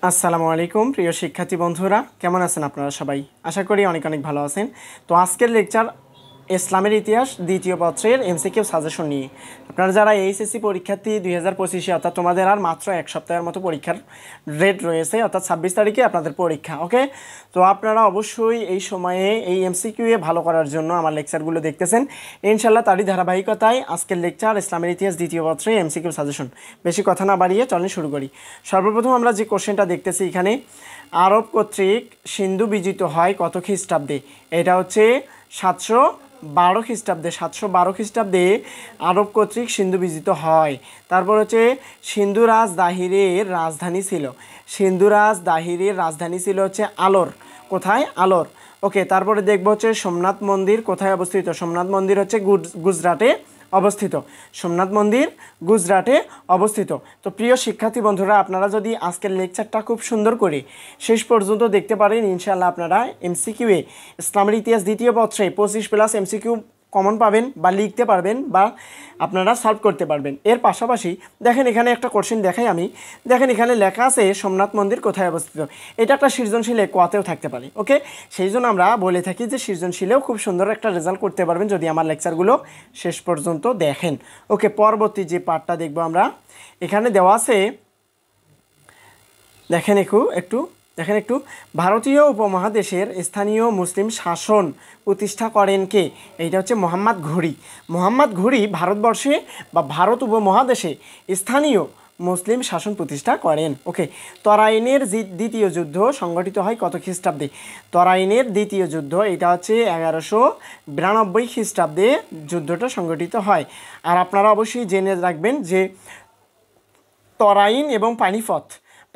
আসসালামু আলাইকুম প্রিয় শিক্ষার্থী বন্ধুরা, কেমন আছেন আপনারা সবাই? আশা করি অনেক অনেক ভালো আছেন। তো আজকের লেকচার ইসলামের ইতিহাস দ্বিতীয় পত্রের এমসিকিউ সাজেশন নিয়ে। আপনারা যারা এইচএসসি পরীক্ষার্থী 2025-এ, অর্থাৎ তোমাদের আর মাত্র এক সপ্তাহের মতো পরীক্ষার ডেট রয়েছে, অর্থাৎ 26 তারিখে আপনাদের পরীক্ষা। ওকে, তো আপনারা অবশ্যই এই সময়ে এই এমসিকিউ এ ভালো করার জন্য আমার লেকচারগুলো দেখতেছেন। ইনশাল্লাহ তারই ধারাবাহিকতায় আজকের লেকচার ইসলামের ইতিহাস দ্বিতীয় পত্রে এমসিকিউ সাজেশন। বেশি কথা না বাড়িয়ে চলেন শুরু করি। সর্বপ্রথম আমরা যে কোশ্চেনটা দেখতেছি এখানে, আরব কর্তৃক সিন্ধু বিজিত হয় কত খ্রিস্টাব্দে? এটা হচ্ছে 712 খ্রিস্টাব্দে। 712 খ্রিস্টাব্দে আরব কর্তৃক সিন্ধু বিজিত হয়। তারপর হচ্ছে সিন্ধুরাজ দাহিরের রাজধানী ছিল, সিন্ধুরাজ দাহিরের রাজধানী ছিল হচ্ছে আলোর। কোথায়? আলোর। ওকে, তারপরে দেখবো হচ্ছে সোমনাথ মন্দির কোথায় অবস্থিত? সোমনাথ মন্দির হচ্ছে গুজরাটে অবস্থিত। সোমনাথ মন্দির গুজরাটে অবস্থিত। তো প্রিয় শিক্ষার্থী বন্ধুরা, আপনারা যদি আজকের লেকচারটা খুব সুন্দর করে শেষ পর্যন্ত দেখতে পারেন, ইনশাআল্লাহ আপনারা এমসিকিউয়ে ইসলামের ইতিহাস দ্বিতীয় পত্রে 25+ এমসিকিউ কমন পাবেন বা লিখতে পারবেন বা আপনারা সলভ করতে পারবেন। এর পাশাপাশি দেখেন এখানে একটা কোশ্চেন দেখাই আমি। দেখেন এখানে লেখা আছে সোমনাথ মন্দির কোথায় অবস্থিত। এটা একটা সৃজনশীলে কোয়াতেও থাকতে পারে। ওকে, সেই জন্য আমরা বলে থাকি যে সৃজনশীলেও খুব সুন্দর একটা রেজাল্ট করতে পারবেন যদি আমার লেকচারগুলো শেষ পর্যন্ত দেখেন। ওকে, পরবর্তী যে পার্টটা দেখবো আমরা, এখানে দেওয়া আছে, দেখেন একটু ভারতীয় উপমহাদেশের স্থানীয় মুসলিম শাসন প্রতিষ্ঠা করেন কে? এইটা হচ্ছে মোহাম্মদ ঘুরি। মোহাম্মদ ঘুরি ভারতবর্ষে বা ভারত উপমহাদেশে স্থানীয় মুসলিম শাসন প্রতিষ্ঠা করেন। ওকে, তরাইনের দ্বিতীয় যুদ্ধ সংগঠিত হয় কত খ্রিস্টাব্দে? তরাইনের দ্বিতীয় যুদ্ধ এটা হচ্ছে 1192 খ্রিস্টাব্দে যুদ্ধটা সংগঠিত হয়। আর আপনারা অবশ্যই জেনে রাখবেন যে তরাইন এবং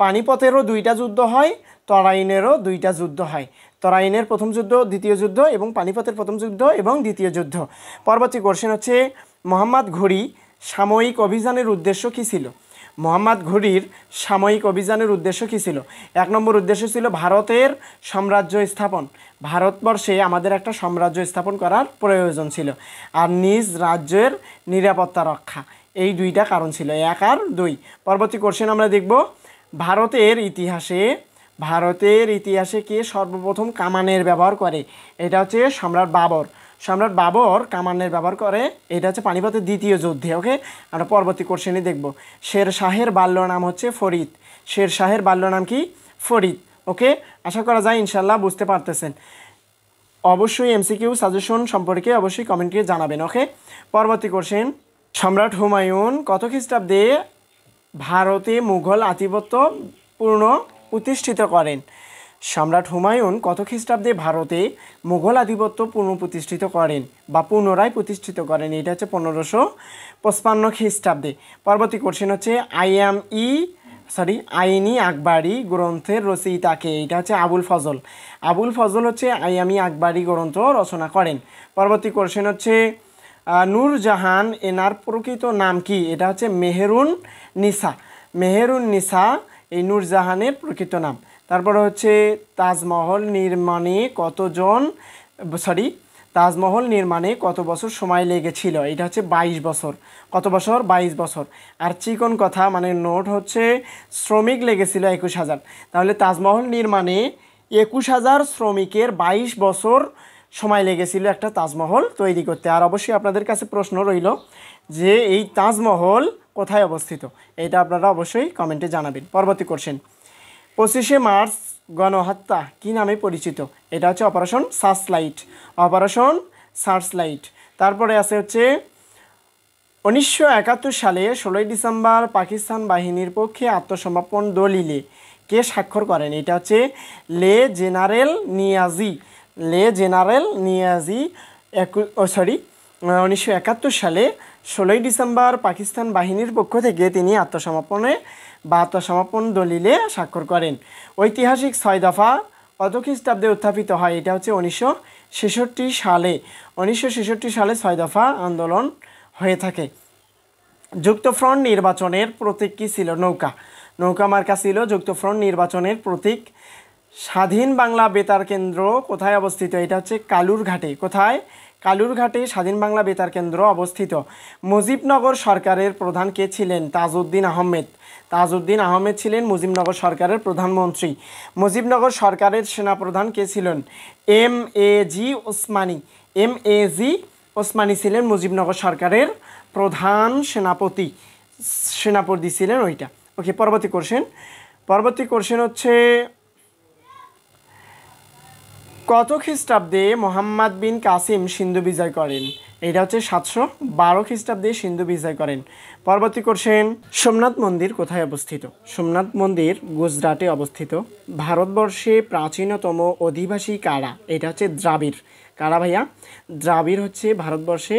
পানিপথেরও দুইটা যুদ্ধ হয়, তরাইনেরও দুইটা যুদ্ধ হয়। তরাইনের প্রথম যুদ্ধ, দ্বিতীয় যুদ্ধ, এবং পানিপথের প্রথম যুদ্ধ এবং দ্বিতীয় যুদ্ধ। পরবর্তী কোশ্চেন হচ্ছে, মোহাম্মদ ঘুরি সাময়িক অভিযানের উদ্দেশ্য কী ছিল? মোহাম্মদ ঘুরির সাময়িক অভিযানের উদ্দেশ্য কী ছিল? 1 নম্বর উদ্দেশ্য ছিল ভারতের সাম্রাজ্য স্থাপন। ভারতবর্ষে আমাদের একটা সাম্রাজ্য স্থাপন করার প্রয়োজন ছিল। আর নিজ রাজ্যের নিরাপত্তা রক্ষা। এই দুইটা কারণ ছিল, 1 আর 2। পরবর্তী কোশ্চেন আমরা দেখব, ভারতের ইতিহাসে কে সর্বপ্রথম কামানের ব্যবহার করে? এটা হচ্ছে সম্রাট বাবর। সম্রাট বাবর কামানের ব্যবহার করে, এটা হচ্ছে পানিপথের দ্বিতীয় যুদ্ধে। ওকে, আমরা পরবর্তী কোশ্চেনে দেখব, শের শাহের বাল্য নাম হচ্ছে ফরিদ। শের শাহের বাল্য নাম কি? ফরিদ। ওকে, আশা করা যায় ইনশাল্লাহ বুঝতে পারতেছেন। অবশ্যই এমসিকিউ সাজেশন সম্পর্কে অবশ্যই কমেন্টে জানাবেন। ওকে, পরবর্তী কোশ্চেন, সম্রাট হুমায়ুন কত খ্রিস্টাব্দে ভারতে মুঘল আধিপত্য পূর্ণ প্রতিষ্ঠিত করেন? সম্রাট হুমায়ুন কত খ্রিস্টাব্দে ভারতে মুঘল আধিপত্য পুনঃপ্রতিষ্ঠিত করেন বা পুনরায় প্রতিষ্ঠিত করেন? এটা হচ্ছে 1555 খ্রিস্টাব্দে। পরবর্তী কোশ্চেন হচ্ছে, আইনি আকবরী গ্রন্থের রচয়িতাকে? এটা হচ্ছে আবুল ফজল। আবুল ফজল হচ্ছে আইনি আকবরী গ্রন্থ রচনা করেন। পরবর্তী কোশ্চেন হচ্ছে, নূরজাহান এনার প্রকৃত নাম কি? এটা হচ্ছে মেহেরুন নিসা। মেহেরুন নিসা এই নূরজাহানের প্রকৃত নাম। তারপরে হচ্ছে তাজমহল নির্মাণে কত বছর সময় লেগেছিল? এটা হচ্ছে 22 বছর। কত বছর? 22 বছর। আর চিকন কথা মানে নোট হচ্ছে শ্রমিক লেগেছিল 21,000। তাহলে তাজমহল নির্মাণে 21,000 শ্রমিকের 22 বছর সময় লেগেছিল একটা তাজমহল তৈরি করতে। আর অবশ্যই আপনাদের কাছে প্রশ্ন রইল যে এই তাজমহল কোথায় অবস্থিত? এটা আপনারা অবশ্যই কমেন্টে জানাবেন। পরবর্তী কোশ্চেন, 25শে মার্চ গণহত্যা কী নামে পরিচিত? এটা হচ্ছে অপারেশন সার্চলাইট। তারপরে আছে হচ্ছে 1971 সালে 16 ডিসেম্বর পাকিস্তান বাহিনীর পক্ষে আত্মসমর্পণ দলিলে কে স্বাক্ষর করেন? এটা হচ্ছে লে জেনারেল নিয়াজি। 1971 সালে 16 ডিসেম্বর পাকিস্তান বাহিনীর পক্ষ থেকে তিনি আত্মসমর্পণ দলিলে স্বাক্ষর করেন। ঐতিহাসিক 6 দফা কত খ্রিস্টাব্দে উত্থাপিত হয়? এটা হচ্ছে 1966 সালে। 1966 সালে 6 দফা আন্দোলন হয়ে থাকে। যুক্তফ্রন্ট নির্বাচনের প্রতীক কী ছিল? নৌকা মার্কা ছিল যুক্তফ্রন্ট নির্বাচনের প্রতীক। স্বাধীন বাংলা বেতার কেন্দ্র কোথায় অবস্থিত? এটা হচ্ছে কালুরঘাটে। কোথায়? কালুরঘাটে স্বাধীন বাংলা বেতার কেন্দ্র অবস্থিত। মুজিবনগর সরকারের প্রধান কে ছিলেন? তাজউদ্দিন আহমেদ। তাজউদ্দিন আহমেদ ছিলেন মুজিবনগর সরকারের প্রধানমন্ত্রী। মুজিবনগর সরকারের সেনাপ্রধান কে ছিলেন? এম.এ.জি. ওসমানী। এম.এ.জি. ওসমানী ছিলেন মুজিবনগর সরকারের প্রধান সেনাপতি ছিলেন ওইটা। ওকে, পরবর্তী কোশ্চেন হচ্ছে কত খ্রিস্টাব্দে মোহাম্মদ বিন কাসিম সিন্ধু বিজয় করেন? এটা হচ্ছে 712 খ্রিস্টাব্দে সিন্ধু বিজয় করেন। পরবর্তী কোশ্চেন, সোমনাথ মন্দির কোথায় অবস্থিত? সোমনাথ মন্দির গুজরাটে অবস্থিত। ভারতবর্ষে প্রাচীনতম অধিবাসী কারা? এটা হচ্ছে দ্রাবিড়। কারা ভাইয়া? দ্রাবিড় হচ্ছে ভারতবর্ষে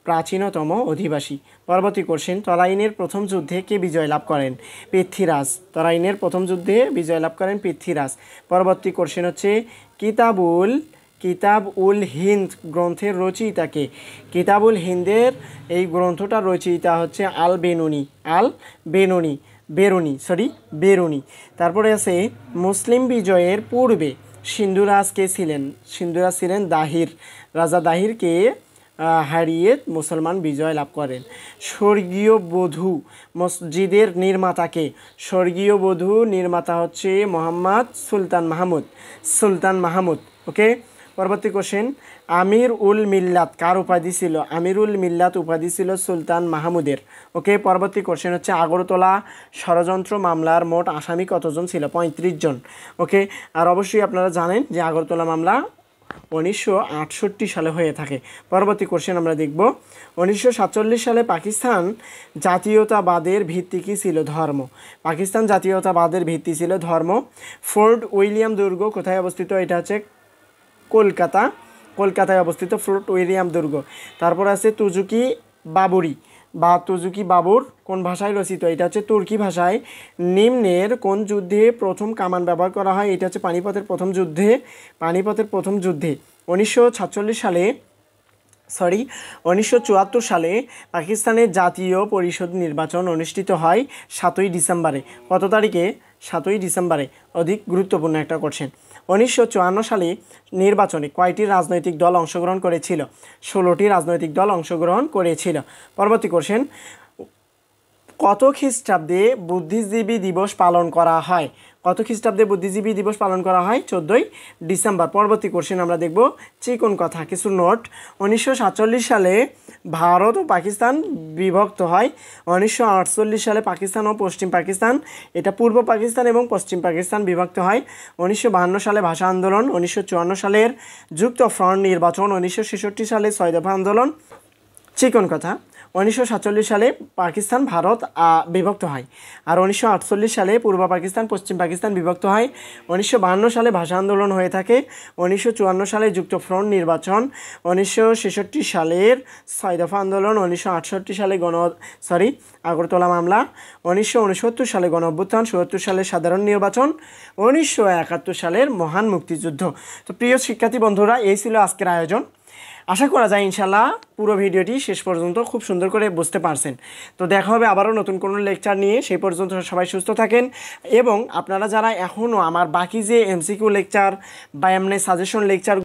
প্রাচীনতম অধিবাসী। পরবর্তী কোশ্চেন, তরাইনের প্রথম যুদ্ধে কে বিজয় লাভ করেন? পৃথ্বীরাজ। তরাইনের প্রথম যুদ্ধে বিজয় লাভ করেন পৃথ্বীরাজ। পরবর্তী কোশ্চেন হচ্ছে কিতাব উল হিন্দ গ্রন্থের রচয়িতাকে? কিতাবুল হিন্দের এই গ্রন্থটার রচয়িতা হচ্ছে বেরুনি। তারপরে আছে মুসলিম বিজয়ের পূর্বে সিন্ধুরাজ কে ছিলেন? সিন্ধুরাজ ছিলেন দাহির। রাজা দাহিরকে হারিয়ে মুসলমান বিজয় লাভ করেন। স্বর্গীয় বধূ মসজিদের নির্মাতাকে? স্বর্গীয় বধূ নির্মাতা হচ্ছে সুলতান মাহমুদ। ওকে, পরবর্তী কোশ্চেন, আমির উল মিল্লাত কার উপাধি ছিল? আমিরুল মিল্লাত উপাধি ছিল সুলতান মাহমুদের। ওকে, পরবর্তী কোশ্চেন হচ্ছে আগরতলা ষড়যন্ত্র মামলার মোট আসামি কতজন ছিল? 35 জন। ওকে, আর অবশ্যই আপনারা জানেন যে আগরতলা মামলা 1968 সালে হয়ে থাকে। পরবর্তী কোশ্চেন আমরা দেখব, 1947 সালে পাকিস্তান জাতীয়তাবাদের ভিত্তি কী ছিল? ধর্ম। পাকিস্তান জাতীয়তাবাদের ভিত্তি ছিল ধর্ম। ফোর্ট উইলিয়াম দুর্গ কোথায় অবস্থিত? এটা হচ্ছে কলকাতায় অবস্থিত ফোর্ট উইলিয়াম দুর্গ। তারপর আছে তুজুকি বাবুর কোন ভাষায় রচিত? এটা হচ্ছে তুর্কি ভাষায়। নিম্নের কোন যুদ্ধে প্রথম কামান ব্যবহার করা হয়? এটা হচ্ছে পানিপথের প্রথম যুদ্ধে 1974 সালে পাকিস্তানের জাতীয় পরিষদ নির্বাচন অনুষ্ঠিত হয় 7ই ডিসেম্বরে। কত তারিখে? 7ই ডিসেম্বরে। অধিক গুরুত্বপূর্ণ একটা কোশ্চেন। 1954 সালে নির্বাচনে কয়টি রাজনৈতিক দল অংশগ্রহণ করেছিল? 16টি রাজনৈতিক দল অংশগ্রহণ করেছিল। পরবর্তী কোশ্চেন, কত খ্রিস্টাব্দে বুদ্ধিজীবী দিবস পালন করা হয়? 14ই ডিসেম্বর। পরবর্তী কোশ্চেন আমরা দেখব চিকন কথা, কিছু নোট। 1947 সালে ভারত ও পাকিস্তান বিভক্ত হয়। 1948 সালে পাকিস্তান ও পশ্চিম পাকিস্তান, এটা পূর্ব পাকিস্তান এবং পশ্চিম পাকিস্তান বিভক্ত হয়। 1952 সালে ভাষা আন্দোলন। 1954 সালের যুক্ত ফ্রন্ট নির্বাচন। 1966 সালে 6 দফা আন্দোলন। চিকন কথা, 1947 সালে পাকিস্তান ভারত বিভক্ত হয়। আর 1948 সালে পূর্ব পাকিস্তান পশ্চিম পাকিস্তান বিভক্ত হয়। 1952 সালে ভাষা আন্দোলন হয়ে থাকে। 1954 সালে যুক্ত ফ্রন্ট নির্বাচন। 1966 সালের 6 দফা আন্দোলন। 1968 সালে আগরতলা মামলা। 1969 সালে গণ অভ্যুত্থান। 1970 সালের সাধারণ নির্বাচন। 1971 সালের মহান মুক্তিযুদ্ধ। তো প্রিয় শিক্ষার্থী বন্ধুরা, এই ছিল আজকের আয়োজন। আশা করা যায় ইনশাল্লাহ পুরো ভিডিওটি শেষ পর্যন্ত খুব সুন্দর করে বুঝতে পারছেন। তো দেখা হবে আবারও নতুন কোনো লেকচার নিয়ে। সেই পর্যন্ত সবাই সুস্থ থাকেন, এবং আপনারা যারা এখনও আমার বাকি যে MCQ লেকচার বা এমনি সাজেশন লেকচার